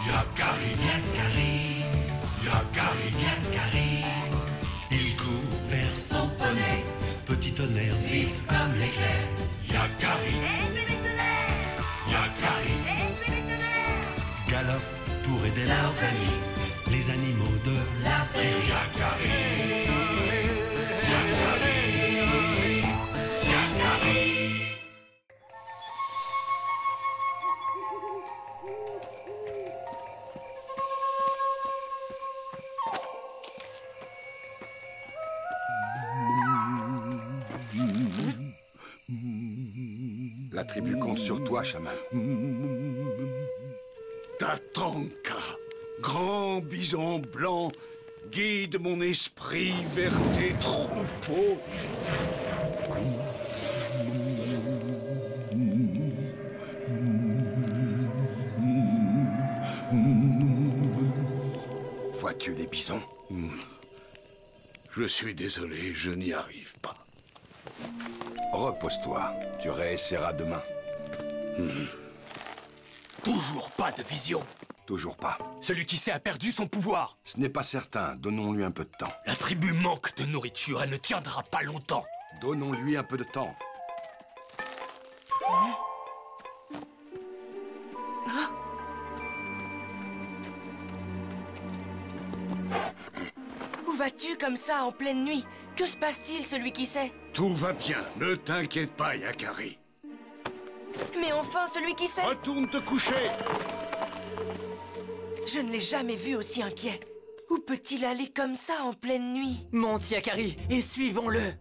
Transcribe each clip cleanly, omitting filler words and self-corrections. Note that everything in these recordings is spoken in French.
Yakari, Yakari, Yakari, Yakari. Il court vers son poney, petit tonnerre vif comme l'éclair. Yakari, Yakari, galope pour aider leurs amis, les animaux de la prairie. Yakari, Yakari, Yakari. La tribu compte sur toi, chaman. Tatanka, grand bison blanc, guide mon esprit vers tes troupeaux. Vois-tu les bisons? Je suis désolé, je n'y arrive pas. Repose-toi, tu réessayeras demain. Toujours pas de vision. Toujours pas. Celui qui sait a perdu son pouvoir. Ce n'est pas certain, donnons-lui un peu de temps. La tribu manque de nourriture, elle ne tiendra pas longtemps. Donnons-lui un peu de temps. Où vas-tu comme ça en pleine nuit? Que se passe-t-il, celui qui sait? Tout va bien, ne t'inquiète pas, Yakari. Mais enfin, celui qui sait? Retourne te coucher. Je ne l'ai jamais vu aussi inquiet. Où peut-il aller comme ça en pleine nuit? Monte, Yakari, et suivons-le.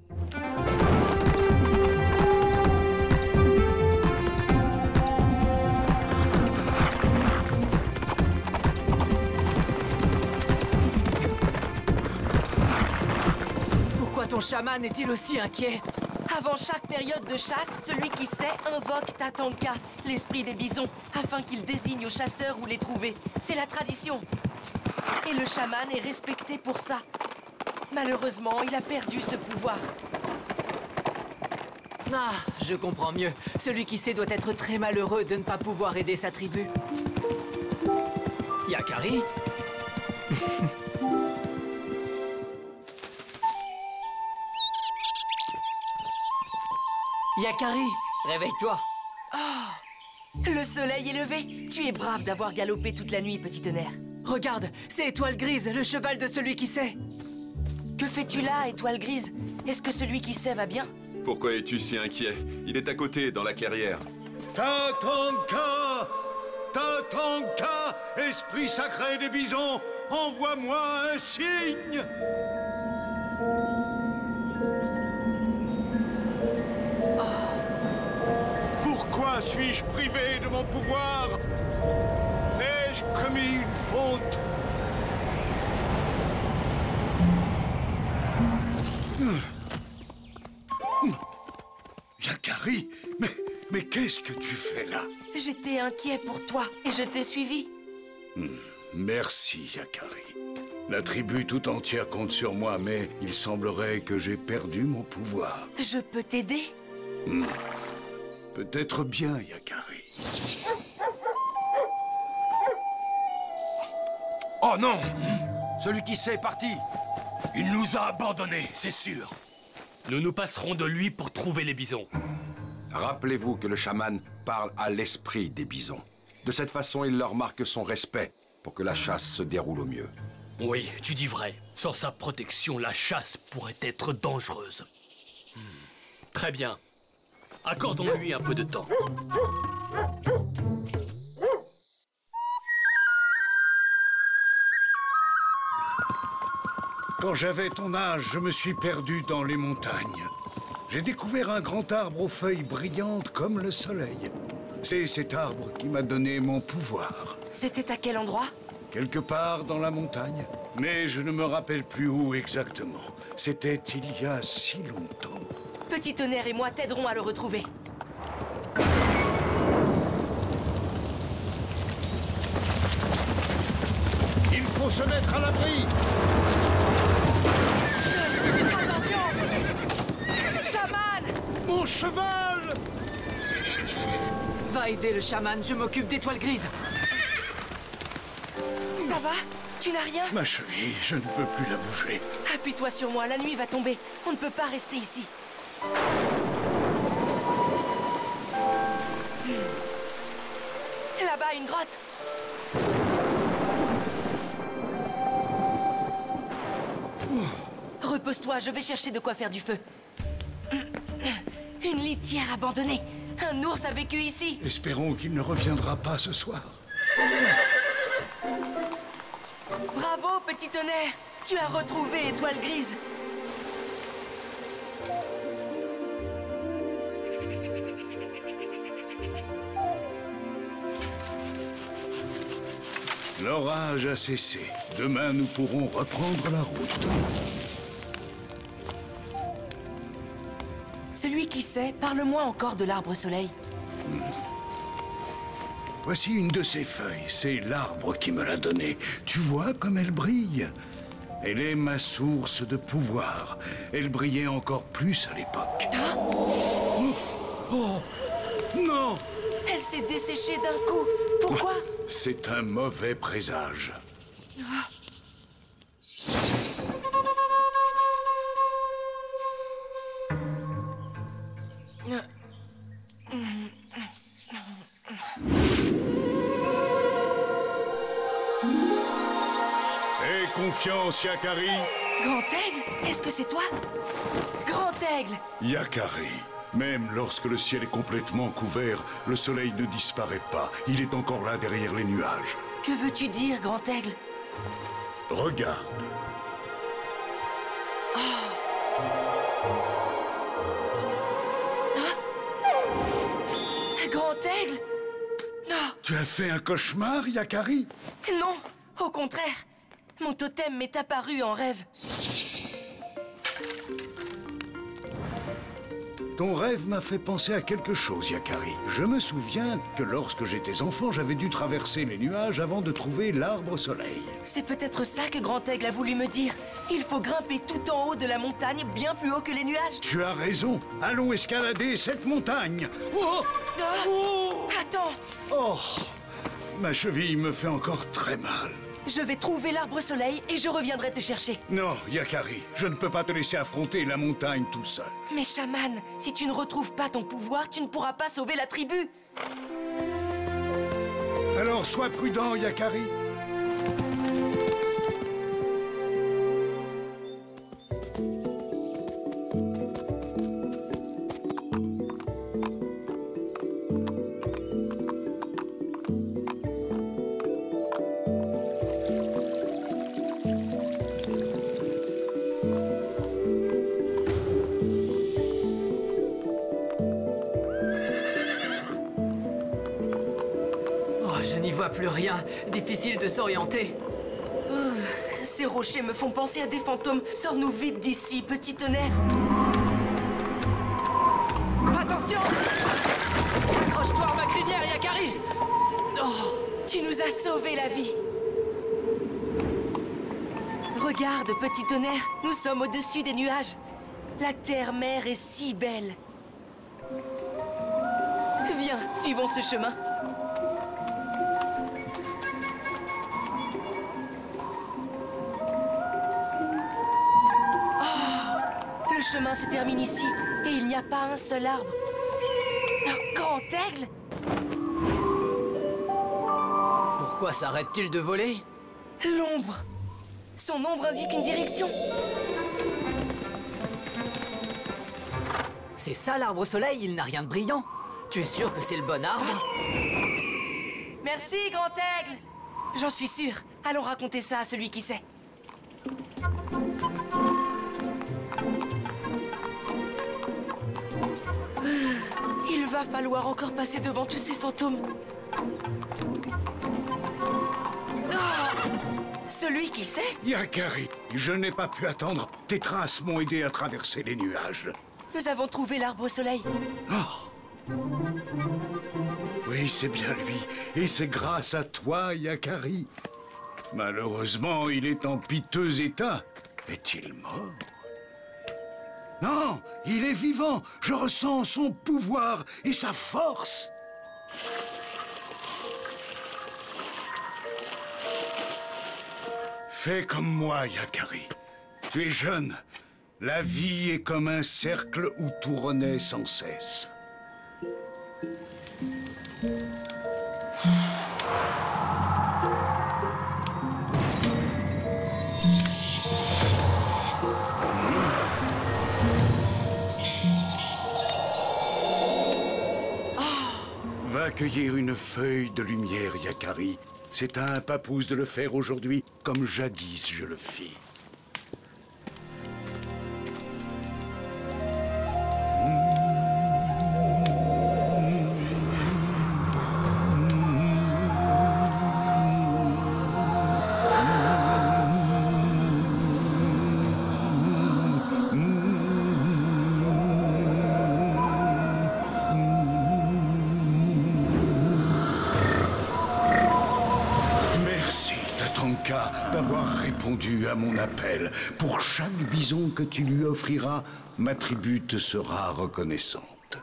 Pourquoi ton chaman est-il aussi inquiet? Avant chaque période de chasse, celui qui sait invoque Tatanka, l'esprit des bisons, afin qu'il désigne aux chasseurs où les trouver. C'est la tradition. Et le chaman est respecté pour ça. Malheureusement, il a perdu ce pouvoir. Ah, je comprends mieux. Celui qui sait doit être très malheureux de ne pas pouvoir aider sa tribu. Yakari? Yakari, réveille-toi. Le soleil est levé. Tu es brave d'avoir galopé toute la nuit, petit tonnerre. Regarde, c'est Étoile Grise, le cheval de celui qui sait. Que fais-tu là, Étoile Grise? Est-ce que celui qui sait va bien? Pourquoi es-tu si inquiet? Il est à côté, dans la clairière. Tatanka! Tatanka! Esprit sacré des bisons, envoie-moi un signe! Pourquoi suis-je privé de mon pouvoir? Ai-je commis une faute? Yakari, mais qu'est-ce que tu fais là? J'étais inquiet pour toi et je t'ai suivi. Merci, Yakari. La tribu tout entière compte sur moi, mais il semblerait que j'ai perdu mon pouvoir. Je peux t'aider? Peut-être bien, Yakari. Oh non! Celui qui sait est parti! Il nous a abandonnés, c'est sûr. Nous nous passerons de lui pour trouver les bisons. Rappelez-vous que le chaman parle à l'esprit des bisons. De cette façon, il leur marque son respect pour que la chasse se déroule au mieux. Oui, tu dis vrai. Sans sa protection, la chasse pourrait être dangereuse. Très bien. Accordons-lui un peu de temps. Quand j'avais ton âge, je me suis perdu dans les montagnes. J'ai découvert un grand arbre aux feuilles brillantes comme le soleil. C'est cet arbre qui m'a donné mon pouvoir. C'était à quel endroit? Quelque part dans la montagne. Mais je ne me rappelle plus où exactement. C'était il y a si longtemps. Petit tonnerre et moi t'aiderons à le retrouver. Il faut se mettre à l'abri! Attention! Chaman! Mon cheval! Va aider le chaman, je m'occupe d'Étoile Grise. Ça va? Tu n'as rien? Ma cheville, je ne peux plus la bouger. Appuie-toi sur moi, la nuit va tomber. On ne peut pas rester ici. Là-bas, une grotte. Repose-toi, je vais chercher de quoi faire du feu. Une litière abandonnée. Un ours a vécu ici. Espérons qu'il ne reviendra pas ce soir. Bravo, petit tonnerre. Tu as retrouvé Étoile Grise. L'orage a cessé. Demain, nous pourrons reprendre la route. Celui qui sait, parle-moi encore de l'arbre soleil. Voici une de ses feuilles. C'est l'arbre qui me l'a donnée. Tu vois comme elle brille? Elle est ma source de pouvoir. Elle brillait encore plus à l'époque. Hein? Oh! Non! Elle s'est desséchée d'un coup. Pourquoi? C'est un mauvais présage. Aie confiance, Yakari. Grand Aigle? Est-ce que c'est toi? Grand Aigle! Yakari. Même lorsque le ciel est complètement couvert, le soleil ne disparaît pas. Il est encore là derrière les nuages. Que veux-tu dire, Grand Aigle? Regarde. Grand Aigle? Non! Tu as fait un cauchemar, Yakari? Non! Au contraire! Mon totem m'est apparu en rêve. Ton rêve m'a fait penser à quelque chose, Yakari. Je me souviens que lorsque j'étais enfant, j'avais dû traverser les nuages avant de trouver l'arbre soleil. C'est peut-être ça que Grand Aigle a voulu me dire. Il faut grimper tout en haut de la montagne, bien plus haut que les nuages. Tu as raison. Allons escalader cette montagne. Oh! Ah! Oh! Attends! Oh! Ma cheville me fait encore très mal. Je vais trouver l'arbre soleil et je reviendrai te chercher. Non, Yakari, je ne peux pas te laisser affronter la montagne tout seul. Mais chaman, si tu ne retrouves pas ton pouvoir, tu ne pourras pas sauver la tribu. Alors sois prudent, Yakari. Je n'y vois plus rien. Difficile de s'orienter. Ces rochers me font penser à des fantômes. Sors-nous vite d'ici, petit tonnerre. Attention! Accroche-toi à ma crinière, Yakari! Oh, tu nous as sauvé la vie. Regarde, petit tonnerre, nous sommes au-dessus des nuages. La terre-mère est si belle. Viens, suivons ce chemin. Le chemin se termine ici, et il n'y a pas un seul arbre. Un grand aigle? Pourquoi s'arrête-t-il de voler? L'ombre. Son ombre indique une direction. C'est ça l'arbre soleil, il n'a rien de brillant. Tu es sûr que c'est le bon arbre? Merci, grand aigle. J'en suis sûre. Allons raconter ça à celui qui sait. Il va falloir encore passer devant tous ces fantômes. Celui qui sait? Yakari, je n'ai pas pu attendre. Tes traces m'ont aidé à traverser les nuages. Nous avons trouvé l'arbre soleil. Oh! Oui, c'est bien lui. Et c'est grâce à toi, Yakari. Malheureusement, il est en piteux état. Est-il mort? Non, il est vivant. Je ressens son pouvoir et sa force. Fais comme moi, Yakari. Tu es jeune. La vie est comme un cercle où tout renaît sans cesse. Va cueillir une feuille de lumière, Yakari. C'est à un papouse de le faire aujourd'hui, comme jadis je le fis. D'avoir répondu à mon appel. Pour chaque bison que tu lui offriras, ma tribu te sera reconnaissante.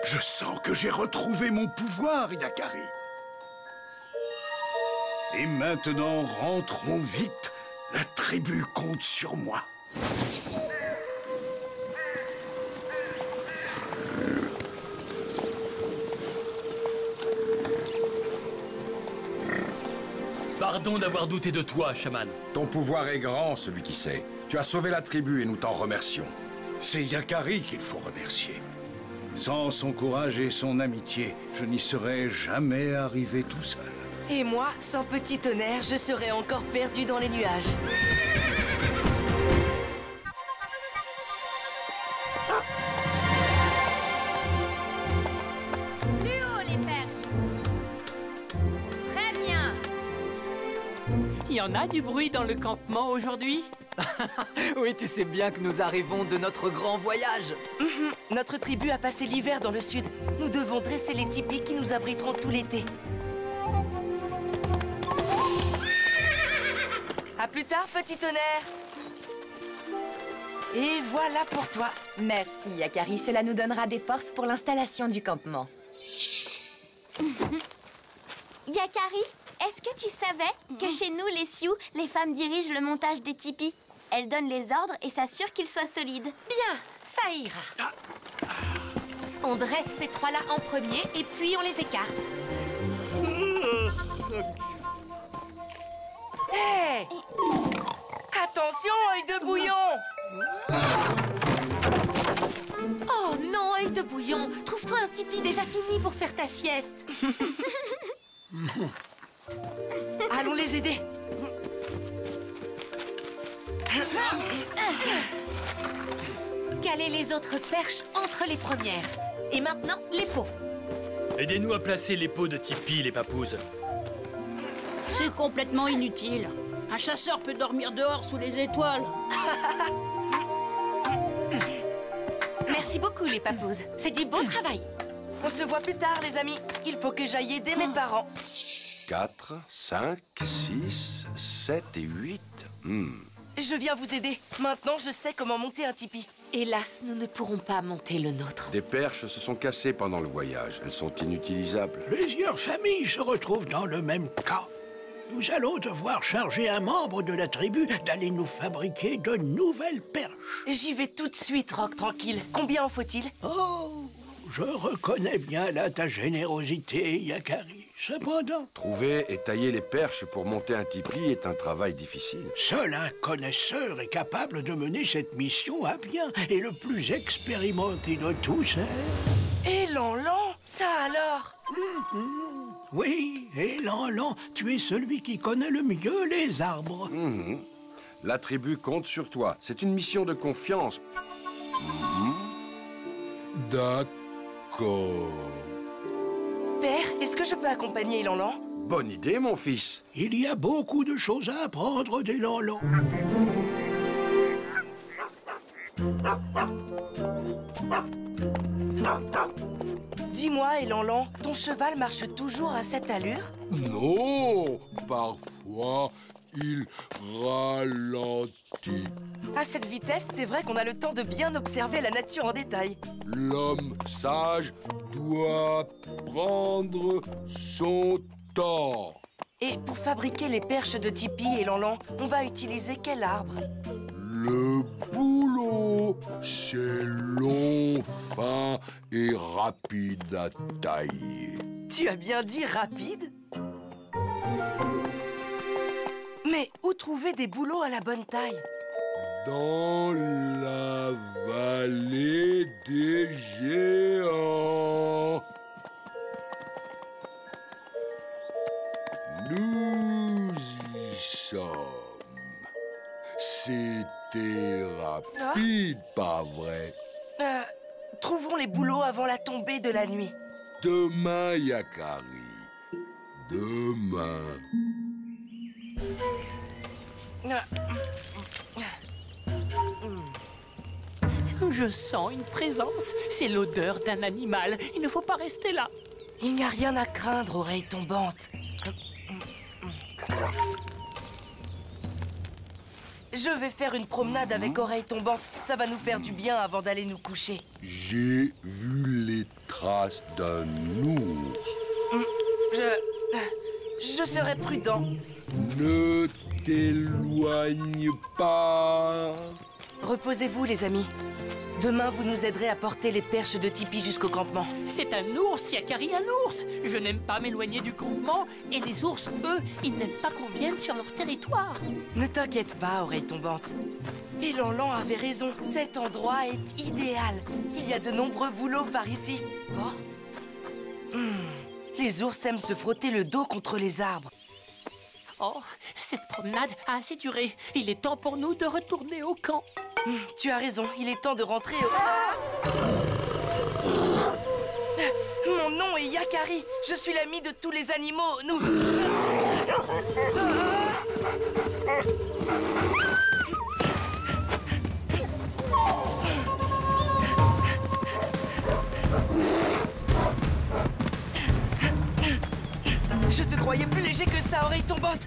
Je sens que j'ai retrouvé mon pouvoir, Yakari. Et maintenant, rentrons vite. La tribu compte sur moi. Pardon d'avoir douté de toi, chaman. Ton pouvoir est grand, celui qui sait. Tu as sauvé la tribu et nous t'en remercions. C'est Yakari qu'il faut remercier. Sans son courage et son amitié, je n'y serais jamais arrivé tout seul. Et moi, sans Petit Tonnerre, je serais encore perdu dans les nuages. Plus haut, les perches. Très bien. Il y en a du bruit dans le campement aujourd'hui? Oui, tu sais bien que nous arrivons de notre grand voyage. Notre tribu a passé l'hiver dans le sud. Nous devons dresser les tipis qui nous abriteront tout l'été. À plus tard, Petit Tonnerre. Et voilà pour toi. Merci, Yakari. Cela nous donnera des forces pour l'installation du campement. Yakari, est-ce que tu savais que chez nous, les Sioux, les femmes dirigent le montage des tipis? Elles donnent les ordres et s'assurent qu'ils soient solides. Bien, ça ira. On dresse ces trois-là en premier et puis on les écarte. Hé! Attention, œil de bouillon! Oh non, œil de bouillon! Trouve-toi un tipi déjà fini pour faire ta sieste. Allons les aider. Calez les autres perches entre les premières. Et maintenant, les pots. Aidez-nous à placer les pots de tipi, les papouses. C'est complètement inutile. Un chasseur peut dormir dehors sous les étoiles. Merci beaucoup, les papouses. C'est du beau travail. On se voit plus tard, les amis. Il faut que j'aille aider mes parents. 4, 5, 6, 7 et 8. Je viens vous aider. Maintenant, je sais comment monter un tipi. Hélas, nous ne pourrons pas monter le nôtre. Des perches se sont cassées pendant le voyage. Elles sont inutilisables. Plusieurs familles se retrouvent dans le même cas. Nous allons devoir charger un membre de la tribu d'aller nous fabriquer de nouvelles perches. J'y vais tout de suite, Rock, tranquille. Combien en faut-il? Oh, je reconnais bien là ta générosité, Yakari. Cependant, Trouver et tailler les perches pour monter un tipi est un travail difficile. seul un connaisseur est capable de mener cette mission à bien. Et le plus expérimenté de tous est... Et Lanlan, ça alors? Oui, et Lanlan, tu es celui qui connaît le mieux les arbres. La tribu compte sur toi. C'est une mission de confiance. D'accord. Père, est-ce que je peux accompagner Lanlan? Bonne idée, mon fils. Il y a beaucoup de choses à apprendre des Lanlan. Dis-moi, Lanlan, ton cheval marche toujours à cette allure? Non, parfois, il ralentit. À cette vitesse, c'est vrai qu'on a le temps de bien observer la nature en détail. L'homme sage doit prendre son temps. Et pour fabriquer les perches de Tipi et Lanlan, on va utiliser quel arbre? Le boulot, c'est long, fin et rapide à tailler. Tu as bien dit rapide? Mais où trouver des bouleaux à la bonne taille? Dans la vallée des géants. Nous y sommes. C'était rapide, pas vrai? Trouvons les bouleaux avant la tombée de la nuit. Demain, Yakari. Demain. Je sens une présence. C'est l'odeur d'un animal. Il ne faut pas rester là. Il n'y a rien à craindre, oreille tombante. Je vais faire une promenade avec oreille tombante. Ça va nous faire du bien avant d'aller nous coucher. J'ai vu les traces d'un ours. Je serai prudent. Ne t'éloigne pas. Reposez-vous, les amis. Demain, vous nous aiderez à porter les perches de Tipi jusqu'au campement. C'est un ours, Yakari, un ours. Je n'aime pas m'éloigner du campement. Et les ours, eux, ils n'aiment pas qu'on vienne sur leur territoire. Ne t'inquiète pas, oreille tombante. Et Lanlan avait raison. Cet endroit est idéal. Il y a de nombreux bouleaux par ici. Oh. Les ours aiment se frotter le dos contre les arbres. Oh, cette promenade a assez duré. Il est temps pour nous de retourner au camp. Tu as raison, il est temps de rentrer au... Mon nom est Yakari. Je suis l'ami de tous les animaux. Nous... Je te croyais plus léger que ça, oreille tombante.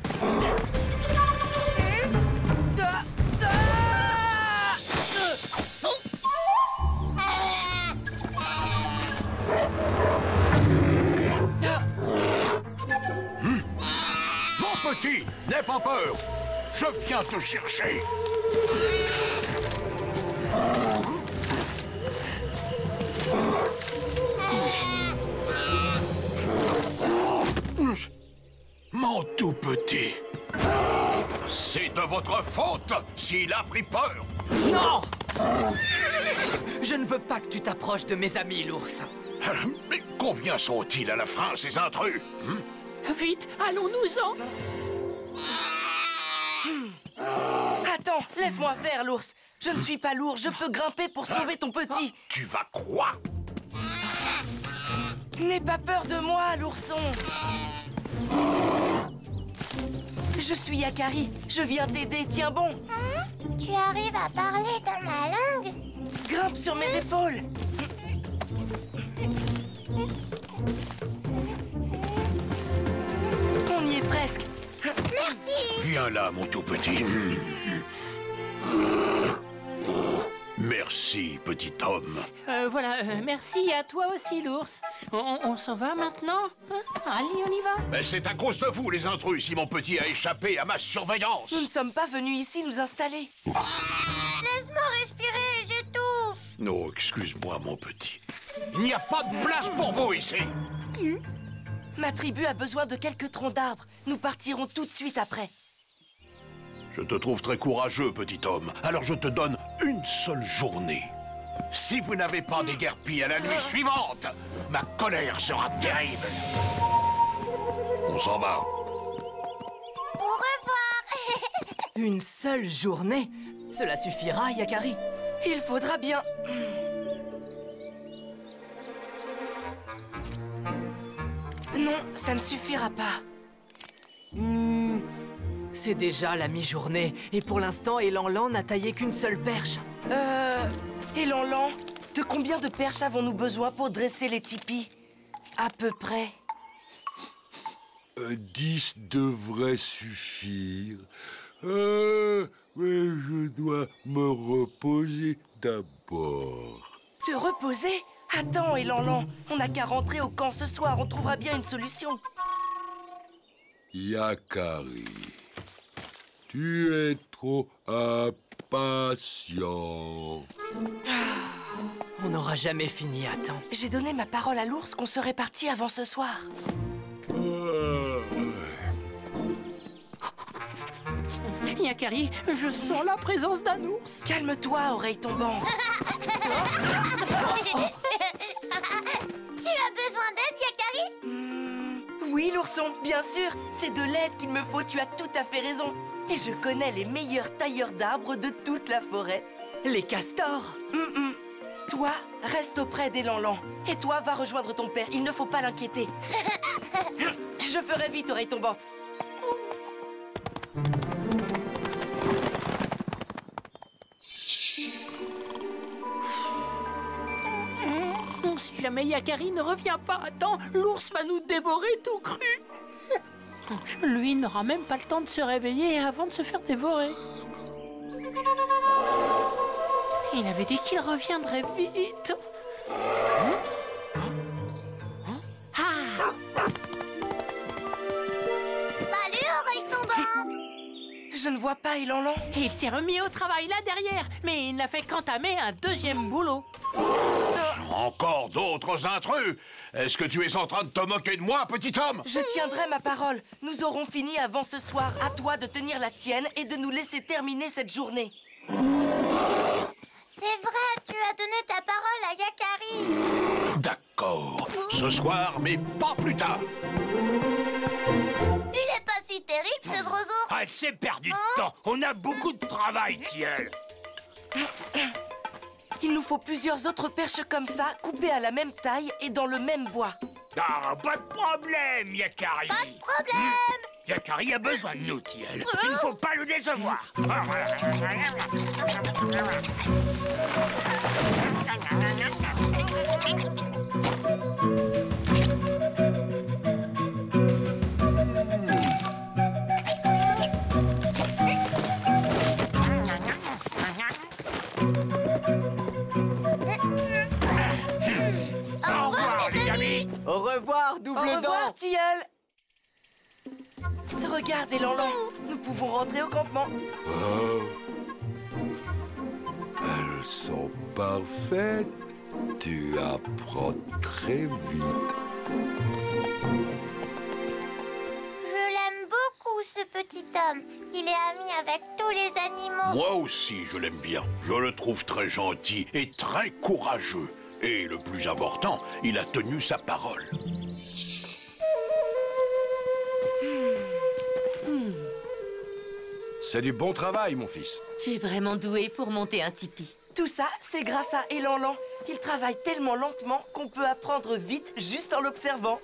Mon petit, n'aie pas peur. Je viens te chercher. Mon tout petit. C'est de votre faute s'il a pris peur. Non! Je ne veux pas que tu t'approches de mes amis, l'ours. Mais combien sont-ils à la fin, ces intrus? Vite, allons-nous-en. Attends, laisse-moi faire, l'ours. Je ne suis pas lourd, je peux grimper pour sauver ton petit. Tu vas quoi? N'aie pas peur de moi, l'ourson. Je suis Yakari, je viens t'aider, tiens bon. Tu arrives à parler dans ma langue? Grimpe sur mes épaules. On y est presque. Merci. Viens là, mon tout petit. Merci, petit homme. Voilà, merci à toi aussi, l'ours. On s'en va maintenant, hein? Allez, on y va. Mais c'est à cause de vous, les intrus, si mon petit a échappé à ma surveillance. Nous ne sommes pas venus ici nous installer. Laisse-moi respirer, j'étouffe. Non, excuse-moi, mon petit. Il n'y a pas de place pour vous ici. Ma tribu a besoin de quelques troncs d'arbres. Nous partirons tout de suite après. Je te trouve très courageux, petit homme. Alors je te donne une seule journée. Si vous n'avez pas déguerpi à la nuit suivante, ma colère sera terrible. On s'en va. Au revoir. Une seule journée? Cela suffira, Yakari. Il faudra bien... Non, ça ne suffira pas. C'est déjà la mi-journée, et pour l'instant, Elanlan n'a taillé qu'une seule perche. Elanlan, de combien de perches avons-nous besoin pour dresser les tipis? À peu près. 10 devrait suffire. Mais je dois me reposer d'abord. Te reposer? Attends, Elanlan, on n'a qu'à rentrer au camp ce soir, on trouvera bien une solution. Yakari, tu es trop impatient. On n'aura jamais fini à temps. J'ai donné ma parole à l'ours qu'on serait parti avant ce soir. Yakari, je sens la présence d'un ours. Calme-toi, oreille tombante. Tu as besoin d'aide, Yakari? Oui, l'ourson, bien sûr. C'est de l'aide qu'il me faut, tu as tout à fait raison. Et je connais les meilleurs tailleurs d'arbres de toute la forêt. Les castors. Toi, reste auprès d'Elanlan. Et toi, va rejoindre ton père, il ne faut pas l'inquiéter. Je ferai vite, oreille tombante. Si jamais Yakari ne revient pas à temps, l'ours va nous dévorer tout cru. Lui n'aura même pas le temps de se réveiller avant de se faire dévorer. Il avait dit qu'il reviendrait vite. Salut, oreille tombante! Je ne vois pas Elanlan. Il s'est remis au travail là derrière, mais il n'a fait qu'entamer un deuxième boulot. Encore d'autres intrus! Est-ce que tu es en train de te moquer de moi, petit homme? Je tiendrai ma parole. Nous aurons fini avant ce soir. À toi de tenir la tienne et de nous laisser terminer cette journée. C'est vrai, tu as donné ta parole à Yakari. D'accord. Ce soir, mais pas plus tard. Il est pas si terrible, ce gros ours. Assez perdu de temps. On a beaucoup de travail, Tiel. Il nous faut plusieurs autres perches comme ça, coupées à la même taille et dans le même bois. Ah, pas de problème, Yakari. Pas de problème. Yakari a besoin de nous, Tiel. Il ne faut pas le décevoir. Au revoir, les amis. Au revoir, double dent. Au revoir, Tilleul. Regarde, Elanlan, nous pouvons rentrer au campement. Oh. Elles sont parfaites. Tu apprends très vite. Je l'aime beaucoup, ce petit homme. Il est ami avec tous les animaux. Moi aussi, je l'aime bien. Je le trouve très gentil et très courageux. Et le plus important, il a tenu sa parole. C'est du bon travail, mon fils. Tu es vraiment doué pour monter un tipi. Tout ça, c'est grâce à Elanlan. Il travaille tellement lentement qu'on peut apprendre vite juste en l'observant.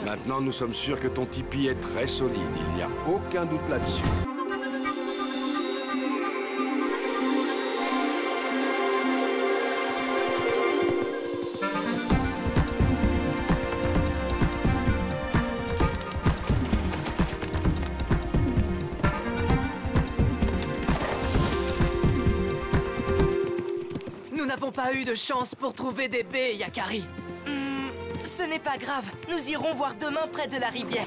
Maintenant, nous sommes sûrs que ton tipi est très solide. Il n'y a aucun doute là-dessus. Nous n'avons pas eu de chance pour trouver des baies, Yakari. Ce n'est pas grave. Nous irons voir demain près de la rivière.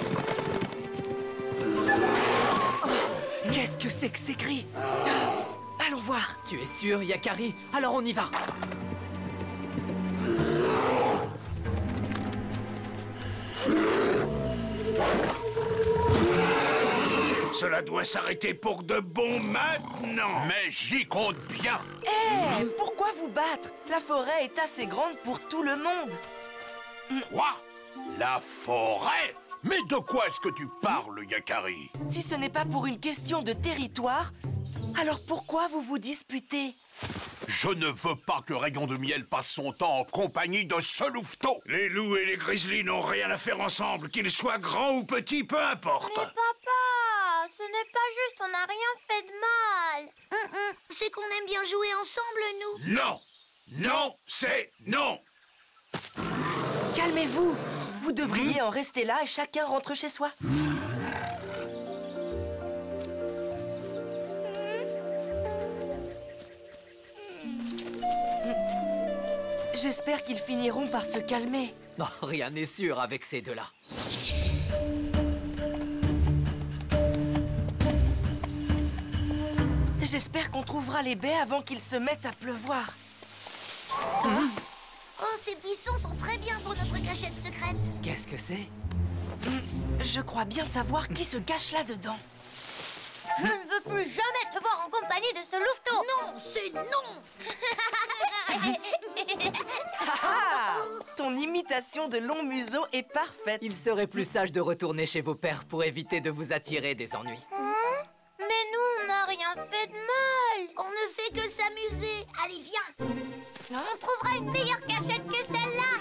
Oh, qu'est-ce que c'est que ces cris? Allons voir. Tu es sûr, Yakari? Alors on y va. Cela doit s'arrêter pour de bon maintenant. Mais j'y compte bien. Hé, pourquoi vous battre? La forêt est assez grande pour tout le monde. Quoi? La forêt? Mais de quoi est-ce que tu parles, Yakari? Si ce n'est pas pour une question de territoire, alors pourquoi vous vous disputez? Je ne veux pas que Rayon de Miel passe son temps en compagnie de ce louveteau. Les loups et les grizzlies n'ont rien à faire ensemble, qu'ils soient grands ou petits, peu importe. Mais papa, ce n'est pas juste, on n'a rien fait de mal. C'est qu'on aime bien jouer ensemble, nous. Non, non, c'est non. Calmez-vous. Vous devriez en rester là et chacun rentre chez soi. J'espère qu'ils finiront par se calmer. Non, rien n'est sûr avec ces deux-là. J'espère qu'on trouvera les baies avant qu'ils se mettent à pleuvoir. Oh, ces buissons sont très bien pour notre cachette secrète. Qu'est-ce que c'est? Je crois bien savoir qui se cache là-dedans. Je ne veux plus jamais te voir en compagnie de ce louveteau. Non, c'est non. Ton imitation de long museau est parfaite. Il serait plus sage de retourner chez vos pères pour éviter de vous attirer des ennuis. Mais nous, on n'a rien fait de mal. On ne fait que s'amuser. Allez, viens. On trouvera une meilleure cachette que celle-là.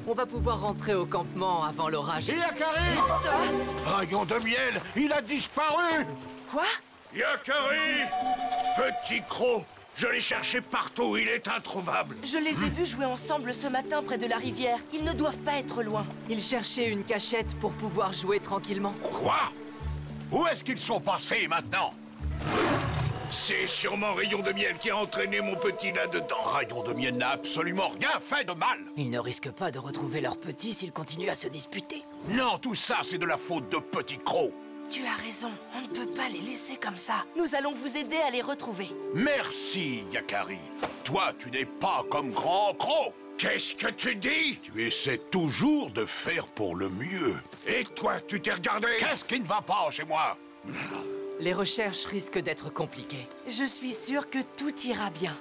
On va pouvoir rentrer au campement avant l'orage. Yakari! Rayon de miel, il a disparu! Quoi? Yakari! Petit croc! Je l'ai cherché partout, il est introuvable. Je les ai vus jouer ensemble ce matin près de la rivière. Ils ne doivent pas être loin. Ils cherchaient une cachette pour pouvoir jouer tranquillement. Quoi? Où est-ce qu'ils sont passés maintenant? C'est sûrement Rayon de miel qui a entraîné mon petit là-dedans. Rayon de miel n'a absolument rien fait de mal. Ils ne risquent pas de retrouver leur petit s'ils continuent à se disputer. Non, tout ça, c'est de la faute de Petit Croc. Tu as raison, on ne peut pas les laisser comme ça. Nous allons vous aider à les retrouver. Merci, Yakari. Toi, tu n'es pas comme Grand Croc. Qu'est-ce que tu dis? Tu essaies toujours de faire pour le mieux. Et toi, tu t'es regardé? Qu'est-ce qui ne va pas chez moi? Les recherches risquent d'être compliquées. Je suis sûre que tout ira bien.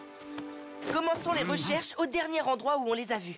Commençons les recherches au dernier endroit où on les a vus.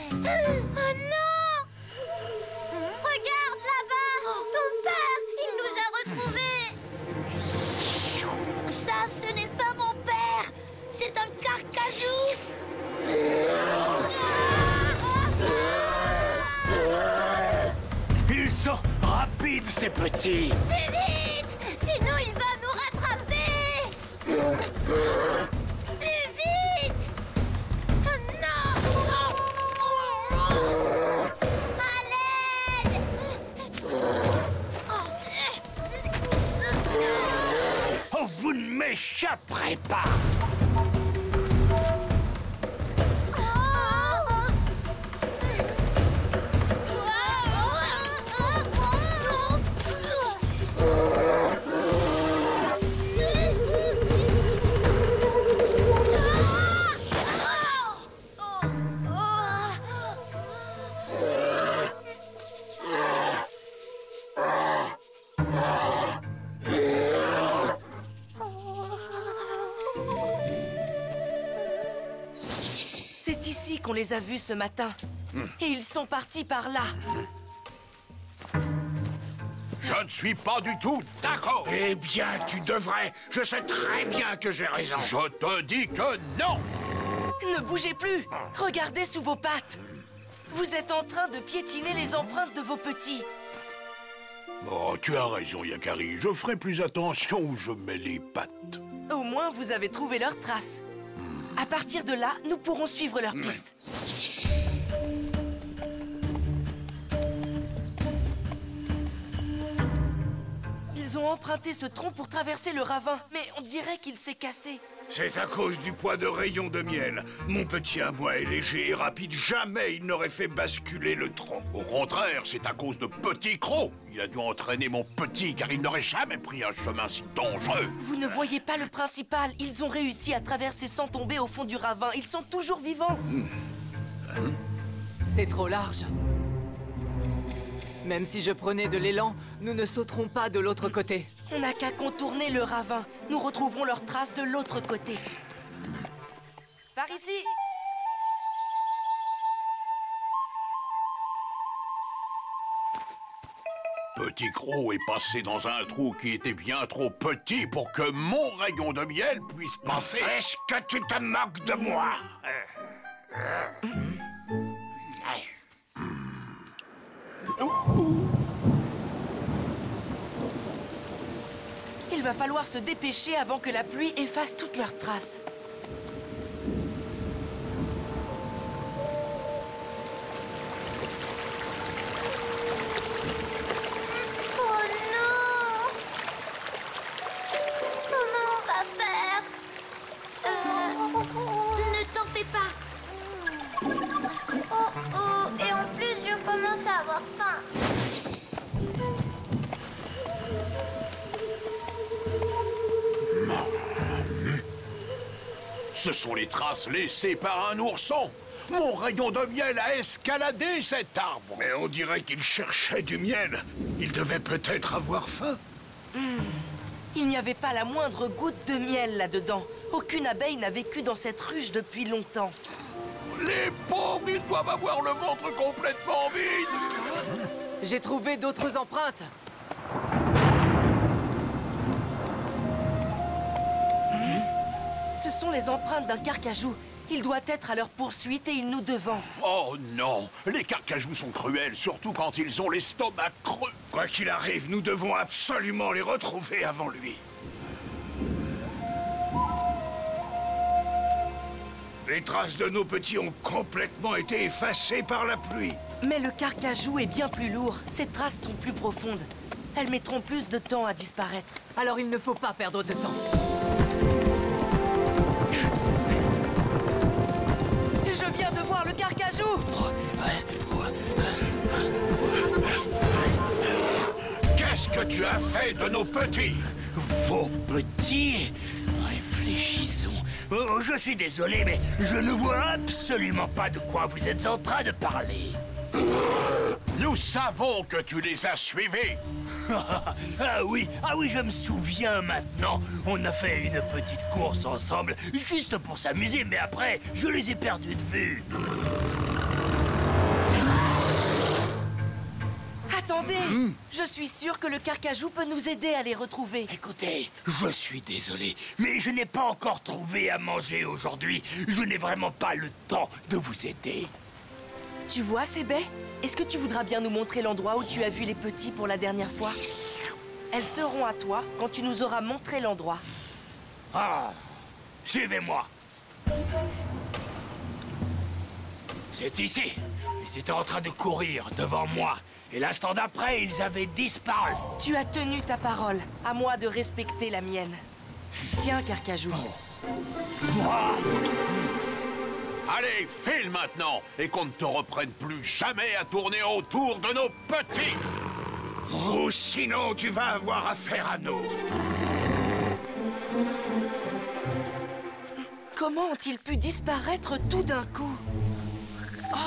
Oh non! Regarde là-bas! Ton père, il nous a retrouvés! Ça, ce n'est pas mon père! C'est un carcajou! Ils sont rapides, ces petits! Plus vite! Sinon, il va nous rattraper! Plus vite! Oh non! À l'aide! Oh, vous ne m'échapperez pas! C'est ici qu'on les a vus ce matin. Et ils sont partis par là. Je ne suis pas du tout d'accord. Eh bien, tu devrais. Je sais très bien que j'ai raison. Je te dis que non. Ne bougez plus! Regardez sous vos pattes. Vous êtes en train de piétiner les empreintes de vos petits. Oh, tu as raison, Yakari. Je ferai plus attention où je mets les pattes. Au moins, vous avez trouvé leurs traces. À partir de là, nous pourrons suivre leurs pistes. Ils ont emprunté ce tronc pour traverser le ravin, mais on dirait qu'il s'est cassé. C'est à cause du poids de Rayon de miel. Mon petit à moi est léger et rapide. Jamais il n'aurait fait basculer le tronc. Au contraire, c'est à cause de Petit Croc. Il a dû entraîner mon petit, car il n'aurait jamais pris un chemin si dangereux. Vous ne voyez pas le principal. Ils ont réussi à traverser sans tomber au fond du ravin. Ils sont toujours vivants. C'est trop large. Même si je prenais de l'élan, nous ne sauterons pas de l'autre côté. On n'a qu'à contourner le ravin. Nous retrouverons leurs traces de l'autre côté. Par ici! Petit Croc est passé dans un trou qui était bien trop petit pour que mon rayon de miel puisse passer. Est-ce que tu te moques de moi? Il va falloir se dépêcher avant que la pluie efface toutes leurs traces. Oh non! Comment on va faire? Ne t'en fais pas. Oh oh, et en plus je commence à avoir faim. Ce sont les traces laissées par un ourson. Mon rayon de miel a escaladé cet arbre. Mais on dirait qu'il cherchait du miel. Il devait peut-être avoir faim. Il n'y avait pas la moindre goutte de miel là-dedans. Aucune abeille n'a vécu dans cette ruche depuis longtemps. Les pauvres, ils doivent avoir le ventre complètement vide. J'ai trouvé d'autres empreintes. Ce sont les empreintes d'un carcajou. Il doit être à leur poursuite et il nous devance. Oh non, les carcajous sont cruels, surtout quand ils ont l'estomac creux. Quoi qu'il arrive, nous devons absolument les retrouver avant lui. Les traces de nos petits ont complètement été effacées par la pluie. Mais le carcajou est bien plus lourd. Ses traces sont plus profondes. Elles mettront plus de temps à disparaître. Alors il ne faut pas perdre de temps. Je viens de voir le carcajou! Qu'est-ce que tu as fait de nos petits? Vos petits? Réfléchissons. Oh, je suis désolé, mais je ne vois absolument pas de quoi vous êtes en train de parler. Nous savons que tu les as suivis. Ah oui, je me souviens maintenant. On a fait une petite course ensemble, juste pour s'amuser, mais après, je les ai perdus de vue. Attendez! Je suis sûre que le carcajou peut nous aider à les retrouver. Écoutez, je suis désolé, mais je n'ai pas encore trouvé à manger aujourd'hui. Je n'ai vraiment pas le temps de vous aider. Tu vois ces baies? Est-ce que tu voudras bien nous montrer l'endroit où tu as vu les petits pour la dernière fois? Elles seront à toi quand tu nous auras montré l'endroit. Ah, suivez-moi. C'est ici. Ils étaient en train de courir devant moi. Et l'instant d'après, ils avaient disparu. Tu as tenu ta parole. À moi de respecter la mienne. Tiens, carcajou. Allez, file maintenant, et qu'on ne te reprenne plus jamais à tourner autour de nos petits. Ou sinon, tu vas avoir affaire à nous. Comment ont-ils pu disparaître tout d'un coup? Oh!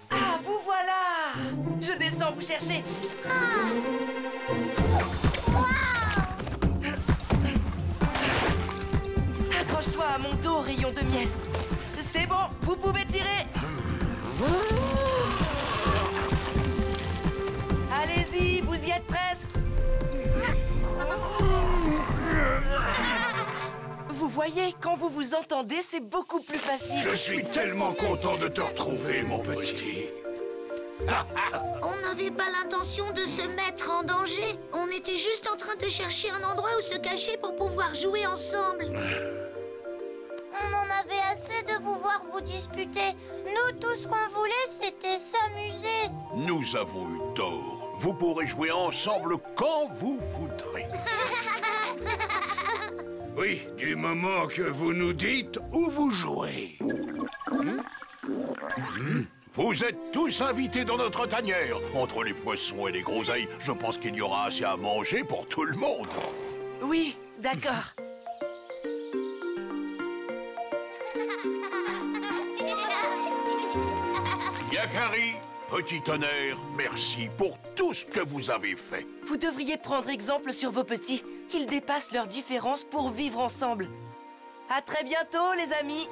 Ah, vous voilà! Je descends vous chercher. Accroche-toi à mon dos, rayon de miel. C'est bon, vous pouvez tirer. Allez-y, vous y êtes presque. Vous voyez, quand vous vous entendez, c'est beaucoup plus facile. Je suis tellement content de te retrouver, mon petit. On n'avait pas l'intention de se mettre en danger. On était juste en train de chercher un endroit où se cacher pour pouvoir jouer ensemble. On en avait assez de vous voir vous disputer. Nous, tout ce qu'on voulait, c'était s'amuser. Nous avons eu tort. Vous pourrez jouer ensemble quand vous voudrez. Oui, du moment que vous nous dites où vous jouez. Vous êtes tous invités dans notre tanière. Entre les poissons et les groseilles, je pense qu'il y aura assez à manger pour tout le monde. Oui, d'accord. Yakari, Petit Tonnerre, merci pour tout ce que vous avez fait. Vous devriez prendre exemple sur vos petits. Ils dépassent leurs différences pour vivre ensemble. À très bientôt, les amis.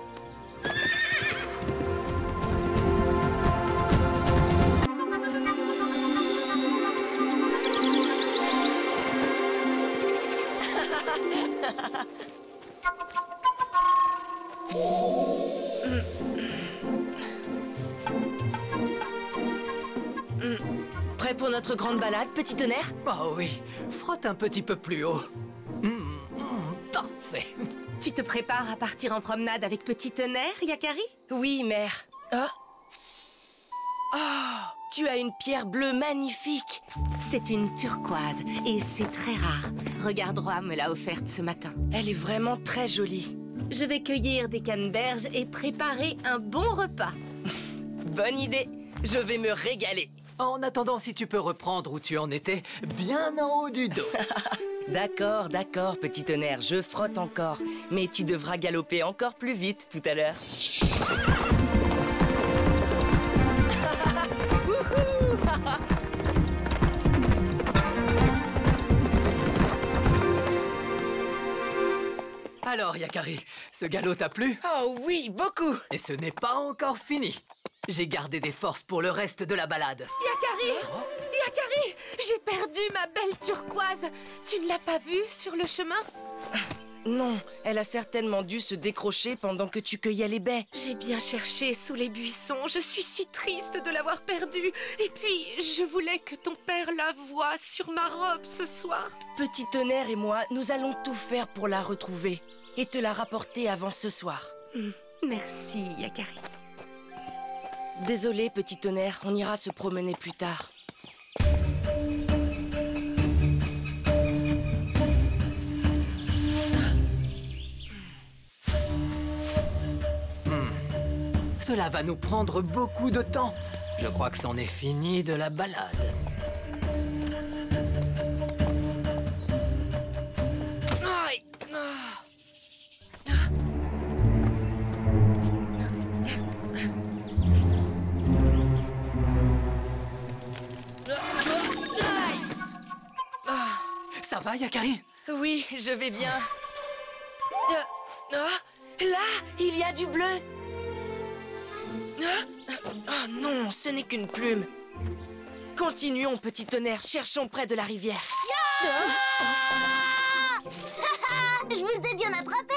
Prêt pour notre grande balade, petit tonnerre? Oh oui, frotte un petit peu plus haut. Parfait. Tu te prépares à partir en promenade avec petit tonnerre, Yakari? Oui, mère. Oh. Oh, tu as une pierre bleue magnifique. C'est une turquoise et c'est très rare. Regarde, Roi me l'a offerte ce matin. Elle est vraiment très jolie. Je vais cueillir des canneberges et préparer un bon repas. Bonne idée. Je vais me régaler. En attendant, si tu peux reprendre où tu en étais, bien en haut du dos. D'accord, d'accord, petit tonnerre, je frotte encore. Mais tu devras galoper encore plus vite tout à l'heure. Alors, Yakari, ce galop t'a plu? Oh oui, beaucoup. Et ce n'est pas encore fini. J'ai gardé des forces pour le reste de la balade. Yakari! Yakari! J'ai perdu ma belle turquoise. Tu ne l'as pas vue sur le chemin? Non, elle a certainement dû se décrocher pendant que tu cueillais les baies. J'ai bien cherché sous les buissons. Je suis si triste de l'avoir perdue. Et puis, je voulais que ton père la voie sur ma robe ce soir. Petit tonnerre et moi, nous allons tout faire pour la retrouver et te la rapporter avant ce soir. Merci, Yakari. Désolé, petit tonnerre, on ira se promener plus tard. Cela va nous prendre beaucoup de temps. Je crois que c'en est fini de la balade. Aïe. Ça va, Yakari? Oui, je vais bien. Là, il y a du bleu. Oh non, ce n'est qu'une plume. Continuons, petit tonnerre, cherchons près de la rivière. Je vous ai bien attrapé.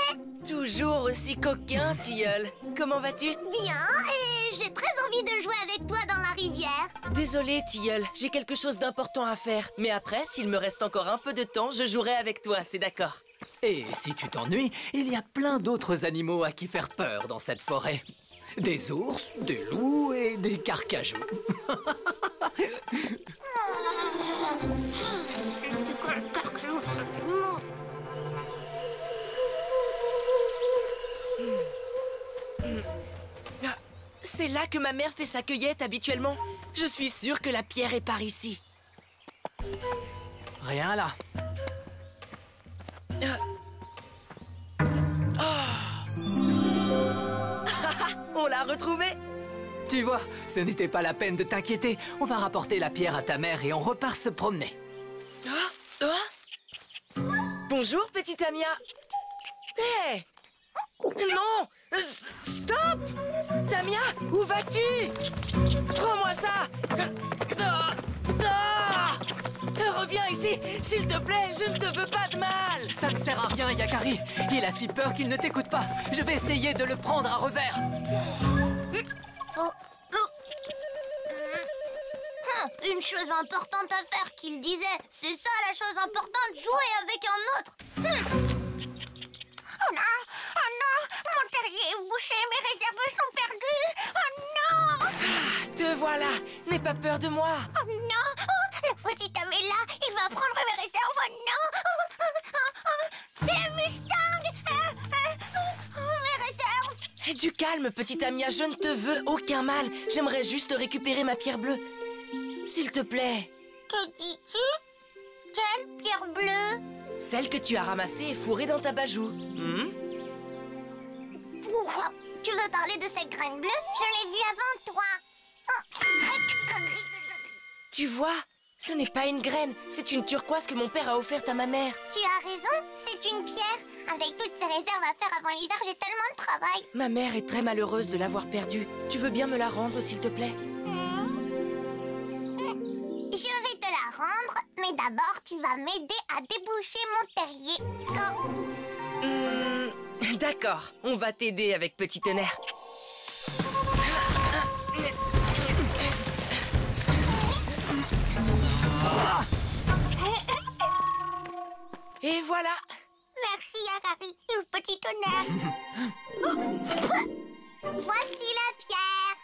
Toujours aussi coquin, tilleul. Comment vas-tu? Bien, et j'ai très envie de jouer avec toi dans la rivière. Désolé, tilleul, j'ai quelque chose d'important à faire. Mais après, s'il me reste encore un peu de temps, je jouerai avec toi, c'est d'accord. Et si tu t'ennuies, il y a plein d'autres animaux à qui faire peur dans cette forêt. Des ours, des loups et des carcajous. C'est là que ma mère fait sa cueillette habituellement. Je suis sûre que la pierre est par ici. Rien là. On l'a retrouvée. Tu vois, ce n'était pas la peine de t'inquiéter. On va rapporter la pierre à ta mère et on repart se promener. Bonjour, petite Amia. Hé! Non! Stop! Tamia, où vas-tu? Prends-moi ça! Reviens ici, s'il te plaît, je ne te veux pas de mal! Ça ne sert à rien, Yakari. Il a si peur qu'il ne t'écoute pas. Je vais essayer de le prendre à revers. Une chose importante à faire, qu'il disait. C'est ça la chose importante, jouer avec un autre. Oh non! Oh non! Mon terrier est bouché, mes réserves sont perdues! Oh non! Te voilà! N'aie pas peur de moi! Oh non! Oh, le petit homme est là! Il va prendre mes réserves! Oh non! Le Mustang! Mes réserves! Du calme, petite Amia, je ne te veux aucun mal. J'aimerais juste récupérer ma pierre bleue. S'il te plaît. Que dis-tu? Quelle pierre bleue? Celle que tu as ramassée et fourrée dans ta bajoue. Tu veux parler de cette graine bleue? Je l'ai vue avant toi. Tu vois, ce n'est pas une graine, c'est une turquoise que mon père a offerte à ma mère. Tu as raison, c'est une pierre. Avec toutes ces réserves à faire avant l'hiver, j'ai tellement de travail. Ma mère est très malheureuse de l'avoir perdue. Tu veux bien me la rendre, s'il te plaît? Je vais te la rendre, mais d'abord, tu vas m'aider à déboucher mon terrier. D'accord, on va t'aider avec Petit Tonnerre. Et voilà. Merci, Yakari, et Petit Tonnerre. Voici la pierre.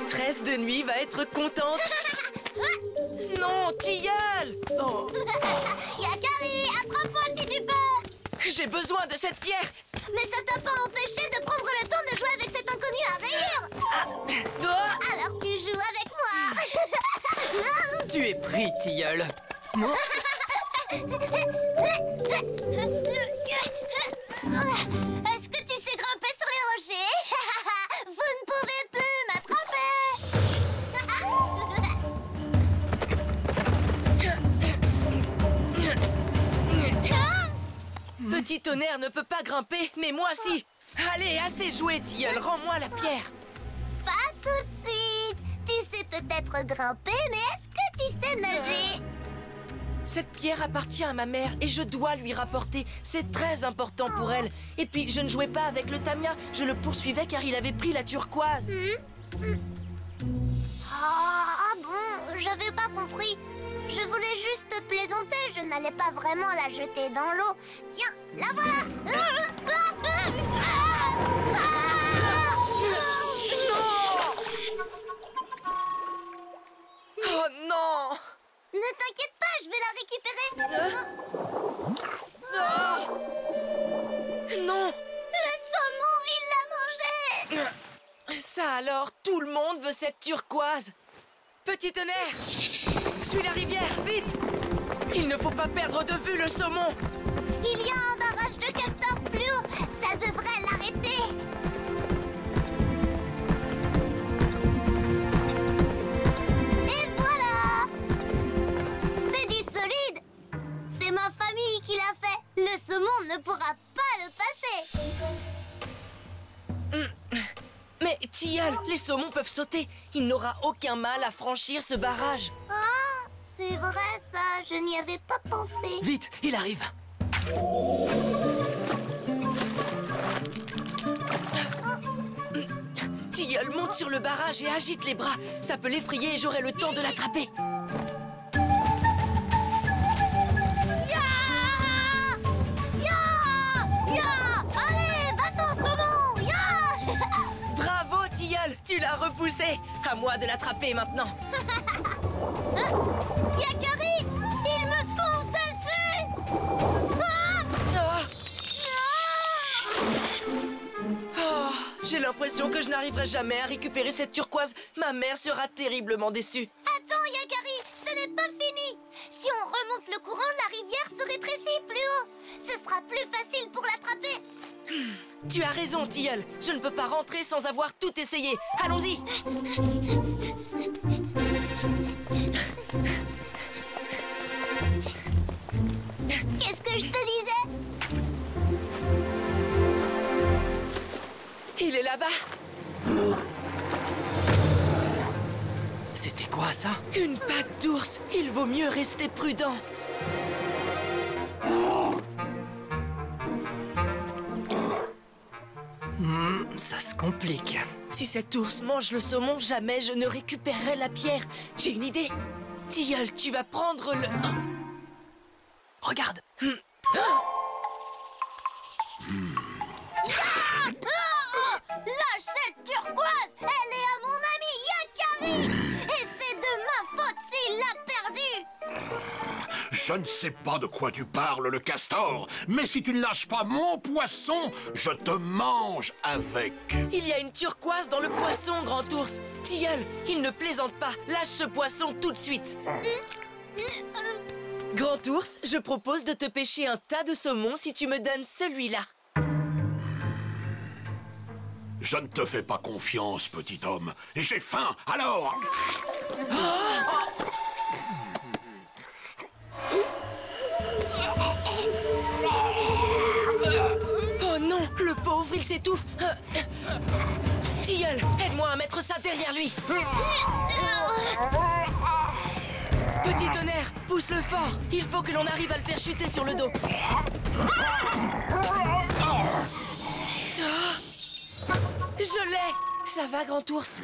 Tresse de nuit va être contente. Non, Tilleul. Yakari, attrape-moi si tu peux. J'ai besoin de cette pierre. Mais ça t'a pas empêché de prendre le temps de jouer avec cet inconnu à rayures. Alors tu joues avec moi. Tu es pris, Tilleul. Est-ce que tu sais grimper sur les rochers? Vous ne pouvez plus m'attraper. Petit Tonnerre ne peut pas grimper, mais moi si. Allez, assez joué, Tilleul, rends-moi la pierre. Pas tout de suite. Tu sais peut-être grimper, mais est-ce que tu sais nager? Cette pierre appartient à ma mère et je dois lui rapporter. C'est très important pour elle. Et puis, je ne jouais pas avec le Tamia. Je le poursuivais car il avait pris la turquoise. Ah bon, j'avais pas compris. Je voulais juste plaisanter. Je n'allais pas vraiment la jeter dans l'eau. Tiens, la voilà. Oh non! Ne t'inquiète pas, je vais la récupérer. Non! Le saumon, il l'a mangé. Ça alors, tout le monde veut cette turquoise. Petit Tonnerre, suis la rivière, vite! Il ne faut pas perdre de vue le saumon. Il y a un barrage de castors plus haut. Ça devrait l'arrêter. Et voilà! C'est du solide. C'est ma famille qui l'a fait. Le saumon ne pourra pas le passer. Mais Tilleul, les saumons peuvent sauter. Il n'aura aucun mal à franchir ce barrage. Ah, c'est vrai ça. Je n'y avais pas pensé. Vite, il arrive. Tilleul monte sur le barrage et agite les bras. Ça peut l'effrayer et j'aurai le temps de l'attraper. Allez, va-t'en, saumon. Bravo, Tilleul, tu l'as repoussé. À moi de l'attraper maintenant. Yakari, il me fonce dessus. Oh, j'ai l'impression que je n'arriverai jamais à récupérer cette turquoise. Ma mère sera terriblement déçue. Attends, Yakari, ce n'est pas fini. Si on remonte le courant, la rivière se rétrécit plus haut. Ce sera plus facile pour l'attraper. Tu as raison, Tilleul. Je ne peux pas rentrer sans avoir tout essayé. Allons-y. Qu'est-ce que je te disais? Il est là-bas. C'était quoi, ça? Une patte d'ours. Il vaut mieux rester prudent. Ça se complique. Si cet ours mange le saumon, jamais je ne récupérerai la pierre. J'ai une idée. Tilleul, tu vas prendre le... Regarde. Lâche cette turquoise. Elle est à mon ami Yakari. Et c'est de ma faute s'il l'a perdue. Je ne sais pas de quoi tu parles, le castor, mais si tu ne lâches pas mon poisson, je te mange avec. Il y a une turquoise dans le poisson, grand ours. Tilleul, il ne plaisante pas. Lâche ce poisson tout de suite. Grand ours, je propose de te pêcher un tas de saumon si tu me donnes celui-là. Je ne te fais pas confiance, petit homme. Et j'ai faim, alors... Oh non, le pauvre, il s'étouffe. Tilleul, aide-moi à mettre ça derrière lui. Petit Tonnerre, pousse-le fort. Il faut que l'on arrive à le faire chuter sur le dos. Je l'ai! Ça va, grand ours?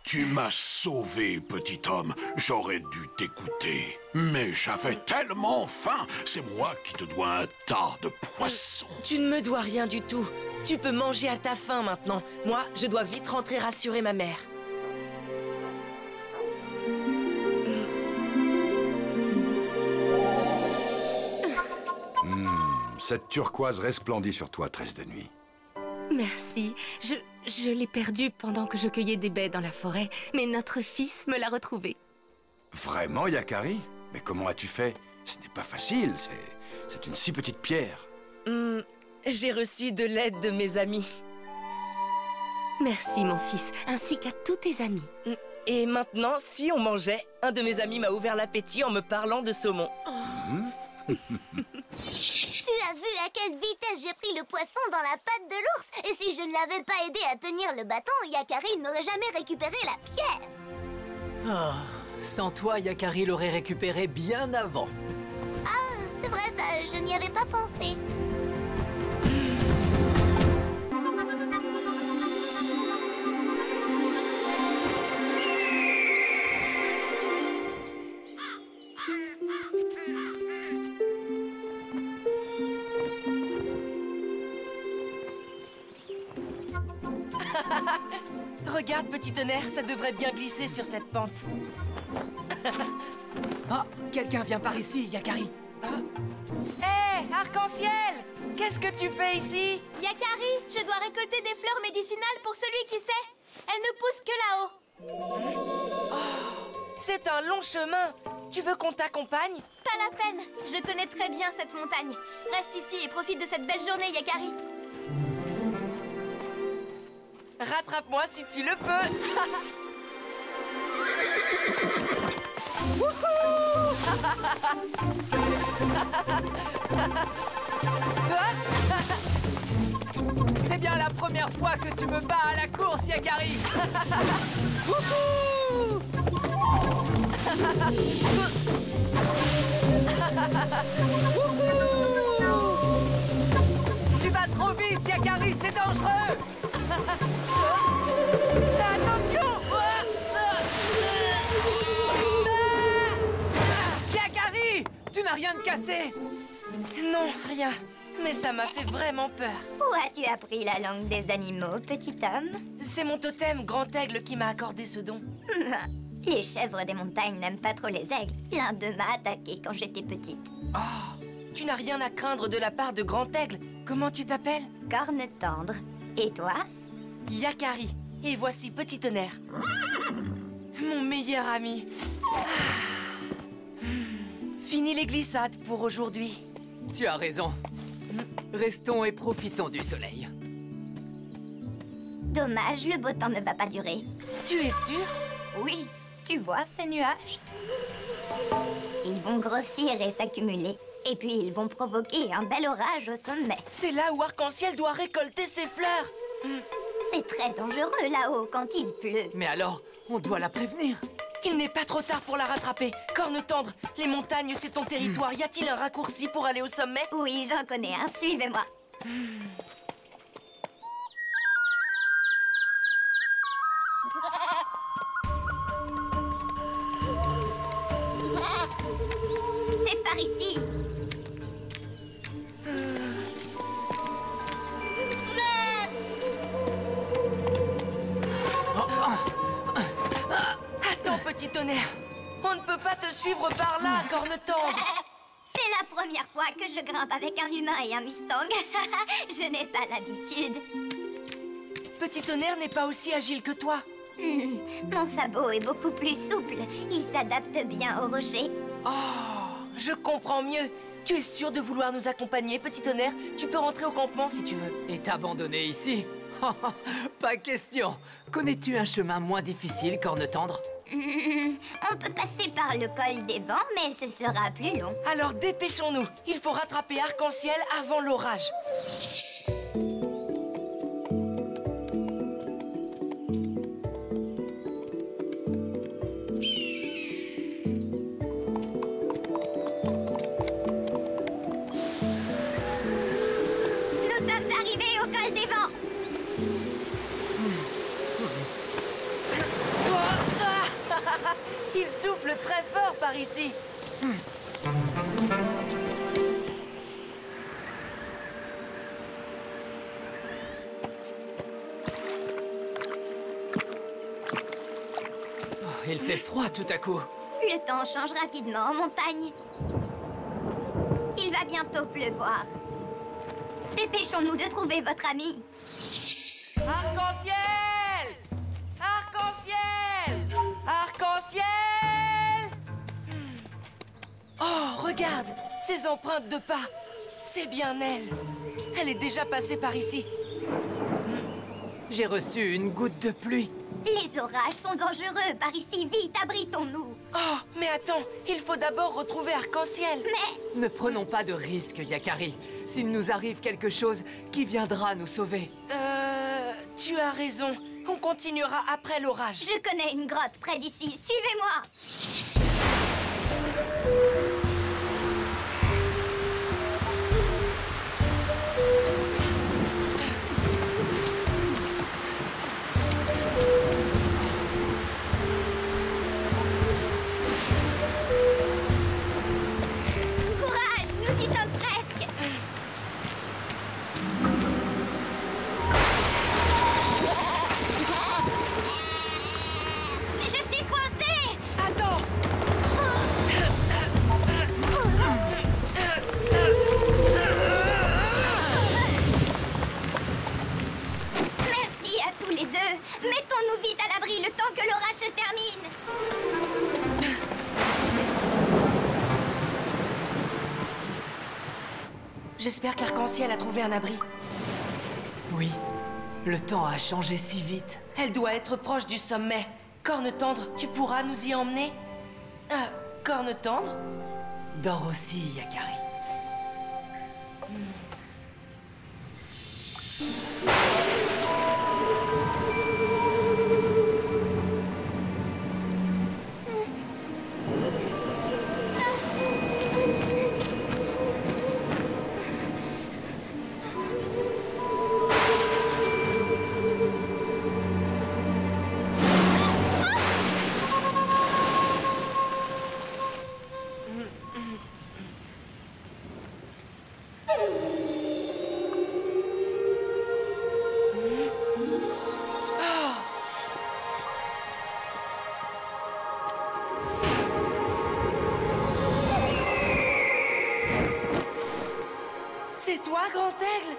Tu m'as sauvé, petit homme. J'aurais dû t'écouter. Mais j'avais tellement faim. C'est moi qui te dois un tas de poissons. Tu ne me dois rien du tout. Tu peux manger à ta faim maintenant. Moi, je dois vite rentrer rassurer ma mère. Cette turquoise resplendit sur toi, Tresse de nuit. Merci. Je l'ai perdue pendant que je cueillais des baies dans la forêt, mais notre fils me l'a retrouvée. Vraiment, Yakari? Mais comment as-tu fait? Ce n'est pas facile, c'est une si petite pierre. J'ai reçu de l'aide de mes amis. Merci, mon fils, ainsi qu'à tous tes amis. Et maintenant, si on mangeait, un de mes amis m'a ouvert l'appétit en me parlant de saumon. Tu as vu à quelle vitesse j'ai pris le poisson dans la patte de l'ours? Et si je ne l'avais pas aidé à tenir le bâton, Yakari n'aurait jamais récupéré la pierre. Oh, sans toi, Yakari l'aurait récupéré bien avant. Ah, c'est vrai ça, je n'y avais pas pensé. Regarde, petit tonnerre, ça devrait bien glisser sur cette pente. Oh, quelqu'un vient par ici, Yakari. Hé, Arc-en-Ciel! Qu'est-ce que tu fais ici? Yakari, je dois récolter des fleurs médicinales pour celui qui sait. Elles ne poussent que là-haut. C'est un long chemin. Tu veux qu'on t'accompagne? Pas la peine. Je connais très bien cette montagne. Reste ici et profite de cette belle journée, Yakari. Rattrape-moi si tu le peux. Wouhou! C'est bien la première fois que tu me bats à la course, Yakari. Wouhou! Tu vas trop vite, Yakari, c'est dangereux. Attention! Yakari, tu n'as rien de cassé? Non, rien. Mais ça m'a fait vraiment peur. Où as-tu appris la langue des animaux, petit homme? C'est mon totem, Grand Aigle, qui m'a accordé ce don. Les chèvres des montagnes n'aiment pas trop les aigles. L'un d'eux m'a attaqué quand j'étais petite. Oh, tu n'as rien à craindre de la part de Grand Aigle. Comment tu t'appelles? Corne tendre. Et toi? Yakari. Et voici Petit Tonnerre. Mon meilleur ami. Fini les glissades pour aujourd'hui. Tu as raison. Restons et profitons du soleil. Dommage, le beau temps ne va pas durer. Tu es sûr? Oui, tu vois ces nuages? Ils vont grossir et s'accumuler. Et puis ils vont provoquer un bel orage au sommet. C'est là où Arc-en-Ciel doit récolter ses fleurs. C'est très dangereux là-haut quand il pleut. Mais alors, on doit la prévenir. Il n'est pas trop tard pour la rattraper. Corne tendre, les montagnes, c'est ton territoire. Y a-t-il un raccourci pour aller au sommet? Oui, j'en connais un. Suivez-moi. C'est par ici. Attends, Petit Tonnerre. On ne peut pas te suivre par là, Corne tendre. C'est la première fois que je grimpe avec un humain et un Mustang. Je n'ai pas l'habitude. Petit Tonnerre n'est pas aussi agile que toi. Mon sabot est beaucoup plus souple. Il s'adapte bien aux rochers. Oh, je comprends mieux. Tu es sûr de vouloir nous accompagner, Petit Tonnerre? Tu peux rentrer au campement si tu veux. Et t'abandonner ici? Pas question. Connais-tu un chemin moins difficile, Corne tendre? On peut passer par le col des vents, mais ce sera plus long. Alors dépêchons-nous. Il faut rattraper Arc-en-Ciel avant l'orage. par ici. Il fait froid tout à coup. Le temps change rapidement en montagne. Il va bientôt pleuvoir. Dépêchons-nous de trouver votre ami. Arc-en-ciel! Arc-en-ciel! Arc-en-ciel! Oh, regarde! Ces empreintes de pas! C'est bien elle! Elle est déjà passée par ici. J'ai reçu une goutte de pluie. Les orages sont dangereux par ici. Vite, abritons-nous. Oh, mais attends, il faut d'abord retrouver Arc-en-ciel. Mais... Ne prenons pas de risques, Yakari. S'il nous arrive quelque chose, qui viendra nous sauver? Tu as raison. On continuera après l'orage. Je connais une grotte près d'ici. Suivez-moi. Courage, nous y sommes presque. Je suis coincée. Attends. Merci à tous les deux. Mettons-nous vite à l'abri le temps que l'orage se termine. J'espère qu'Arc-en-ciel a trouvé un abri. Oui, le temps a changé si vite. Elle doit être proche du sommet. Corne tendre, tu pourras nous y emmener? Corne tendre? Dors aussi, Yakari. C'est toi, Grand Aigle?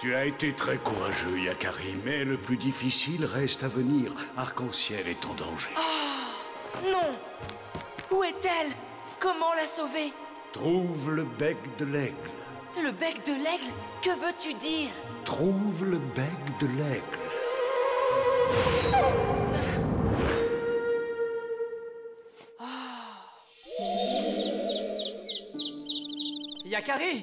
Tu as été très courageux, Yakari, mais le plus difficile reste à venir. Arc-en-ciel est en danger. Oh, non! Où est-elle? Comment la sauver? Trouve le bec de l'aigle. Le bec de l'aigle? Que veux-tu dire? Trouve le bec de l'aigle. Yakari!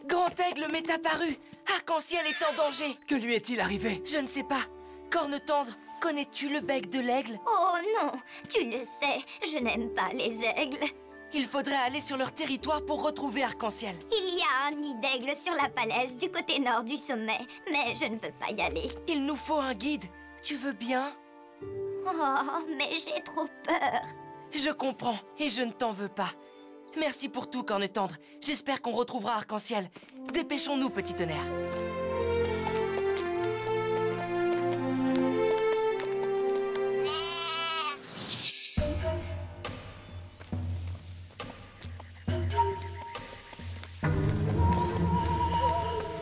Grand Aigle m'est apparu! Arc-en-ciel est en danger! Que lui est-il arrivé? Je ne sais pas. Corne tendre, connais-tu le bec de l'aigle? Oh non, tu le sais, je n'aime pas les aigles. Il faudrait aller sur leur territoire pour retrouver Arc-en-ciel. Il y a un nid d'aigle sur la falaise du côté nord du sommet, mais je ne veux pas y aller. Il nous faut un guide. Tu veux bien? Oh, mais j'ai trop peur. Je comprends, et je ne t'en veux pas. Merci pour tout, Corne tendre. J'espère qu'on retrouvera Arc-en-ciel. Dépêchons-nous, petit tonnerre.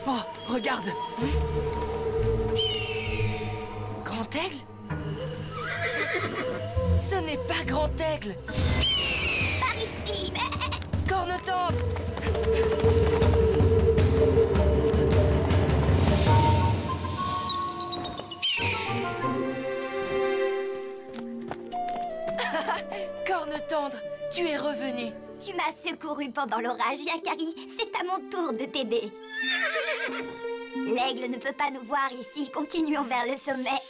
Oh, regarde! Grand Aigle? Ce n'est pas Grand Aigle! Par ici, mais... Corne tendre! Corne tendre, tu es revenu. Tu m'as secouru pendant l'orage, Yakari. C'est à mon tour de t'aider. L'aigle ne peut pas nous voir ici. Continuons vers le sommet.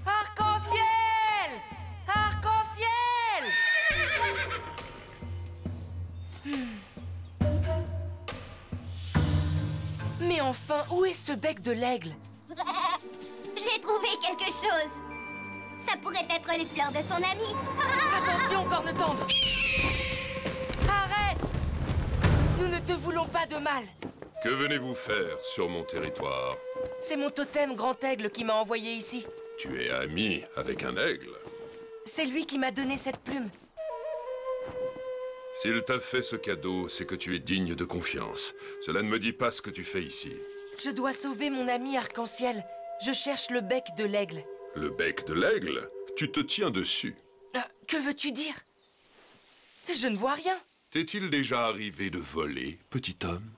Arc-en-ciel! Arc-en-ciel! Mais enfin, où est ce bec de l'aigle? J'ai trouvé quelque chose. Ça pourrait être les fleurs de ton ami. Attention, corne tendre! Arrête! Nous ne te voulons pas de mal. Que venez-vous faire sur mon territoire? C'est mon totem Grand Aigle qui m'a envoyé ici. Tu es ami avec un aigle? C'est lui qui m'a donné cette plume. S'il t'a fait ce cadeau, c'est que tu es digne de confiance. Cela ne me dit pas ce que tu fais ici. Je dois sauver mon ami Arc-en-Ciel. Je cherche le bec de l'aigle. Le bec de l'aigle? Tu te tiens dessus. Que veux-tu dire? Je ne vois rien. T'est-il déjà arrivé de voler, petit homme?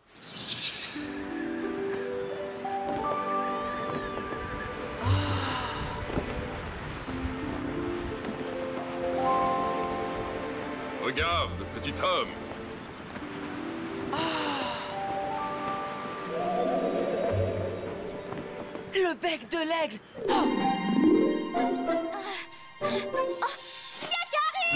Regarde, petit homme. Le bec de l'aigle. Yakari!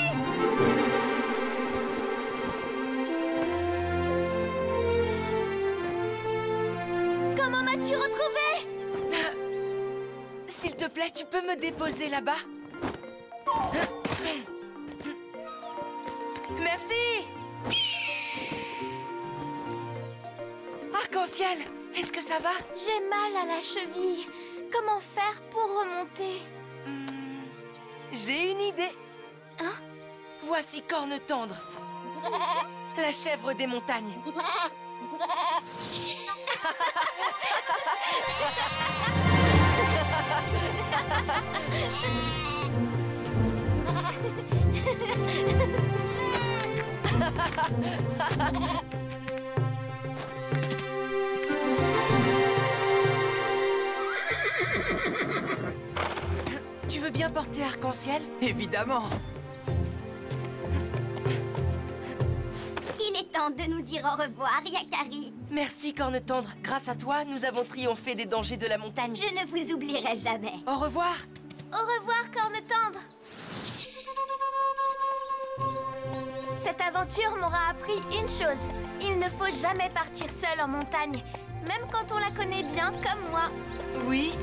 Comment m'as-tu retrouvé? S'il te plaît, tu peux me déposer là-bas? Merci! Arc-en-Ciel, est-ce que ça va? J'ai mal à la cheville. Comment faire pour remonter? J'ai une idée. Hein? Voici Corne Tendre, la chèvre des montagnes. Tu veux bien porter Arc-en-Ciel? Évidemment. Il est temps de nous dire au revoir, Yakari. Merci, Corne Tendre. Grâce à toi, nous avons triomphé des dangers de la montagne. Je ne vous oublierai jamais. Au revoir. Au revoir, Corne Tendre. Cette aventure m'aura appris une chose. Il ne faut jamais partir seul en montagne, même quand on la connaît bien comme moi. Oui.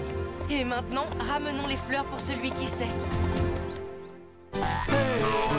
Et maintenant, ramenons les fleurs pour celui qui sait. Hey!